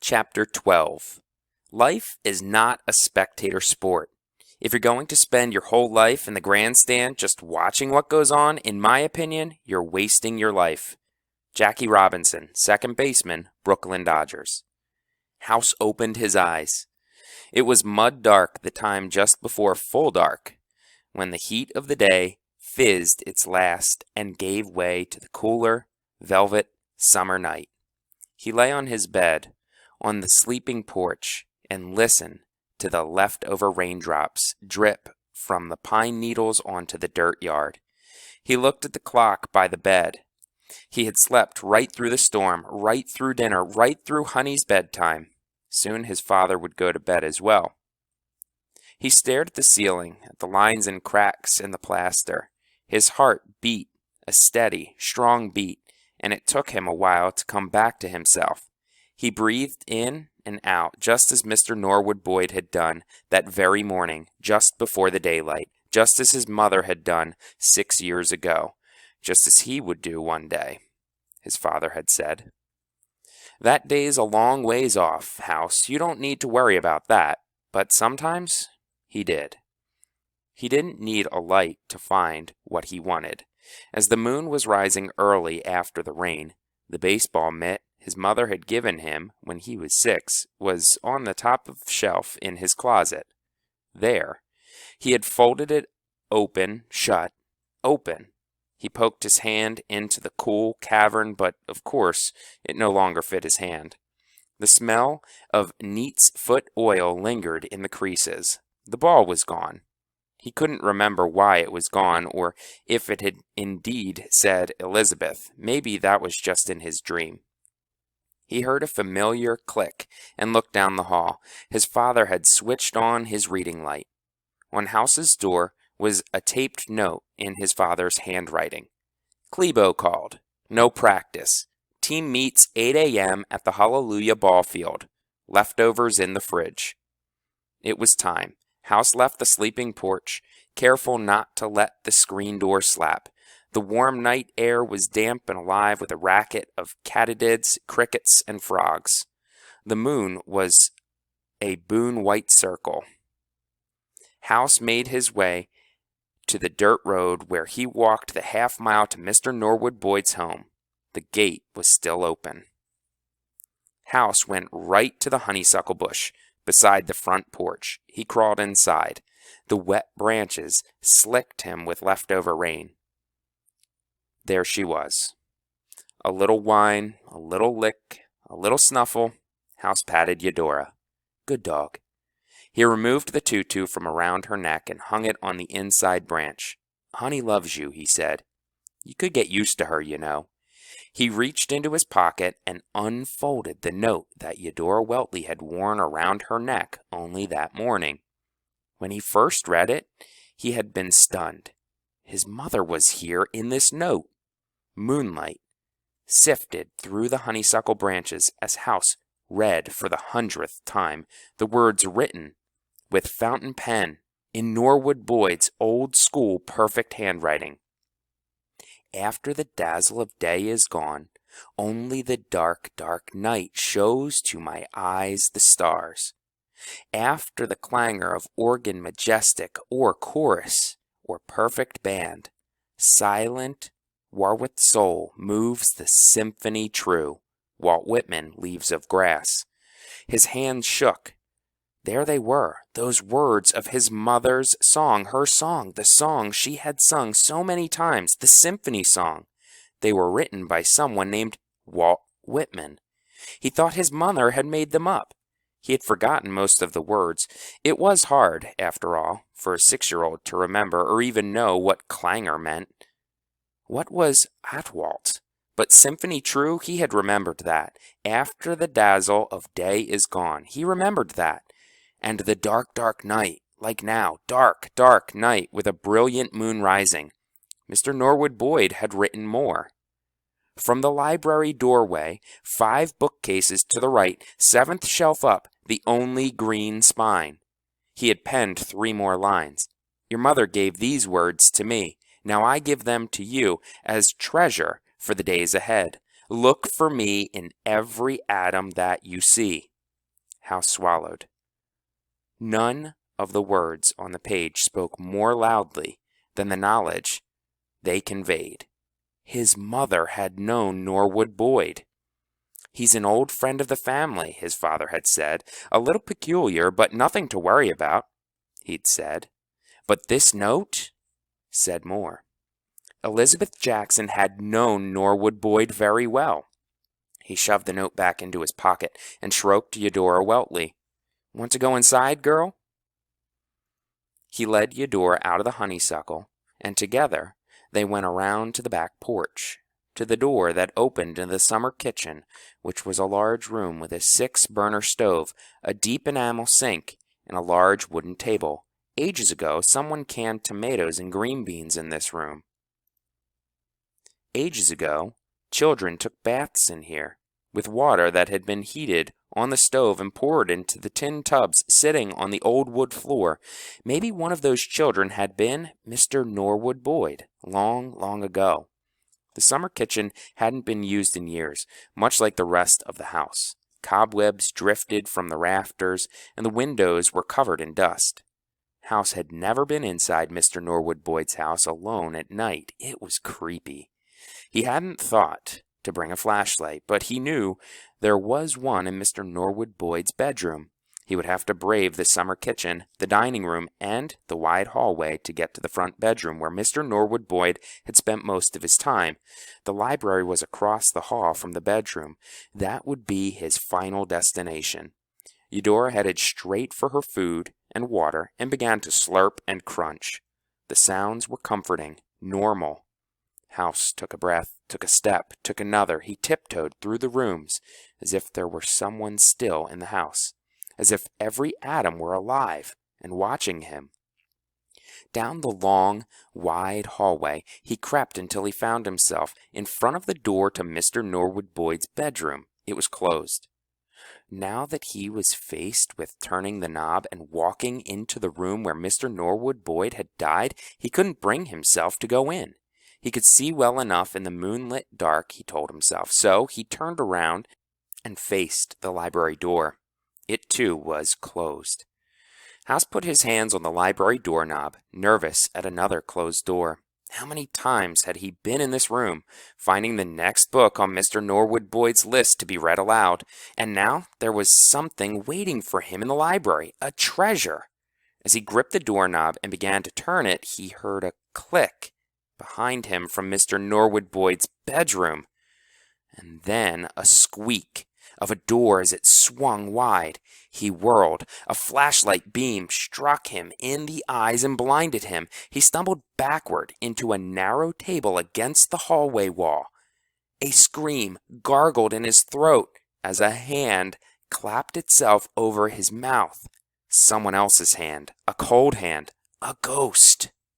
Chapter 12. Life is not a spectator sport. If you're going to spend your whole life in the grandstand just watching what goes on, in my opinion, you're wasting your life. Jackie Robinson, second baseman, Brooklyn Dodgers. House opened his eyes. It was mud dark the time just before full dark, when the heat of the day fizzed its last and gave way to the cooler, velvet summer night. He lay on his bed, on the sleeping porch, and listened to the leftover raindrops drip from the pine needles onto the dirt yard. He looked at the clock by the bed. He had slept right through the storm, right through dinner, right through Honey's bedtime. Soon his father would go to bed as well. He stared at the ceiling, at the lines and cracks in the plaster. His heart beat, a steady, strong beat, and it took him a while to come back to himself. He breathed in and out, just as Mr. Norwood Boyd had done that very morning, just before the daylight, just as his mother had done 6 years ago, just as he would do one day, his father had said. That day's a long ways off, House. You don't need to worry about that. But sometimes he did. He didn't need a light to find what he wanted. As the moon was rising early after the rain, the baseball mitt his mother had given him when he was 6 was on the top of the shelf in his closet. There. He had folded it open, shut, open. He poked his hand into the cool cavern, but, of course, it no longer fit his hand. The smell of Neat's foot oil lingered in the creases. The ball was gone. He couldn't remember why it was gone, or if it had indeed said Elizabeth. Maybe that was just in his dream. He heard a familiar click and looked down the hall. His father had switched on his reading light. On House's door was a taped note in his father's handwriting. Klebo called. No practice. Team meets 8 a.m. at the Hallelujah ball field. Leftovers in the fridge. It was time. House left the sleeping porch, careful not to let the screen door slap. The warm night air was damp and alive with a racket of katydids, crickets, and frogs. The moon was a boon white circle. House made his way to the dirt road where he walked the half-mile to Mr. Norwood Boyd's home. The gate was still open. House went right to the honeysuckle bush beside the front porch. He crawled inside. The wet branches slicked him with leftover rain. There she was. A little whine, a little lick, a little snuffle. House patted Eudora. Good dog. He removed the tutu from around her neck and hung it on the inside branch. Honey loves you, he said. You could get used to her, you know. He reached into his pocket and unfolded the note that Eudora Weltley had worn around her neck only that morning. When he first read it, he had been stunned. His mother was here in this note. Moonlight sifted through the honeysuckle branches as House read for the 100th time the words written with fountain pen in Norwood Boyd's old-school perfect handwriting. After the dazzle of day is gone, only the dark, dark night shows to my eyes the stars. After the clangor of organ majestic or chorus or perfect band, silent Warwick soul moves the symphony true. Walt Whitman, Leaves of Grass. His hands shook. There they were, those words of his mother's song, her song, the song she had sung so many times, the symphony song. They were written by someone named Walt Whitman. He thought his mother had made them up. He had forgotten most of the words. It was hard, after all, for a 6-year-old to remember or even know what clangor meant. What was Atwalt? But symphony true, he had remembered that. After the dazzle of day is gone, he remembered that. And the dark, dark night, like now, dark, dark night with a brilliant moon rising. Mr. Norwood Boyd had written more. From the library doorway, 5 bookcases to the right, 7th shelf up, the only green spine. He had penned 3 more lines. Your mother gave these words to me. Now I give them to you as treasure for the days ahead. Look for me in every atom that you see. House swallowed. None of the words on the page spoke more loudly than the knowledge they conveyed. His mother had known Norwood Boyd. "He's an old friend of the family," his father had said. "A little peculiar, but nothing to worry about," he'd said. But this note said more. Elizabeth Jackson had known Norwood Boyd very well. He shoved the note back into his pocket and stroked Eudora Weltley. "Want to go inside, girl?" He led Eudora out of the honeysuckle, and together they went around to the back porch, to the door that opened into the summer kitchen, which was a large room with a 6-burner stove, a deep enamel sink, and a large wooden table. Ages ago, someone canned tomatoes and green beans in this room. Ages ago, children took baths in here, with water that had been heated on the stove and poured into the tin tubs sitting on the old wood floor. Maybe one of those children had been Mr. Norwood Boyd, long, long ago. The summer kitchen hadn't been used in years, much like the rest of the house. Cobwebs drifted from the rafters, and the windows were covered in dust. House had never been inside Mr. Norwood Boyd's house alone at night. It was creepy. He hadn't thought to bring a flashlight, but he knew there was one in Mr. Norwood Boyd's bedroom. He would have to brave the summer kitchen, the dining room, and the wide hallway to get to the front bedroom where Mr. Norwood Boyd had spent most of his time. The library was across the hall from the bedroom. That would be his final destination. Eudora headed straight for her food and water and began to slurp and crunch. The sounds were comforting, normal. House took a breath, took a step, took another. He tiptoed through the rooms as if there were someone still in the house, as if every atom were alive and watching him. Down the long, wide hallway he crept until he found himself in front of the door to Mr. Norwood Boyd's bedroom. It was closed. Now that he was faced with turning the knob and walking into the room where Mr. Norwood Boyd had died, he couldn't bring himself to go in. He could see well enough in the moonlit dark, he told himself, so he turned around and faced the library door. It, too, was closed. House put his hands on the library doorknob, nervous at another closed door. How many times had he been in this room, finding the next book on Mr. Norwood Boyd's list to be read aloud, and now there was something waiting for him in the library, a treasure. As he gripped the doorknob and began to turn it, he heard a click behind him from Mr. Norwood Boyd's bedroom, and then a squeak of a door as it swung wide. He whirled. A flashlight beam struck him in the eyes and blinded him. He stumbled backward into a narrow table against the hallway wall. A scream gargled in his throat as a hand clapped itself over his mouth. Someone else's hand, a cold hand, a ghost.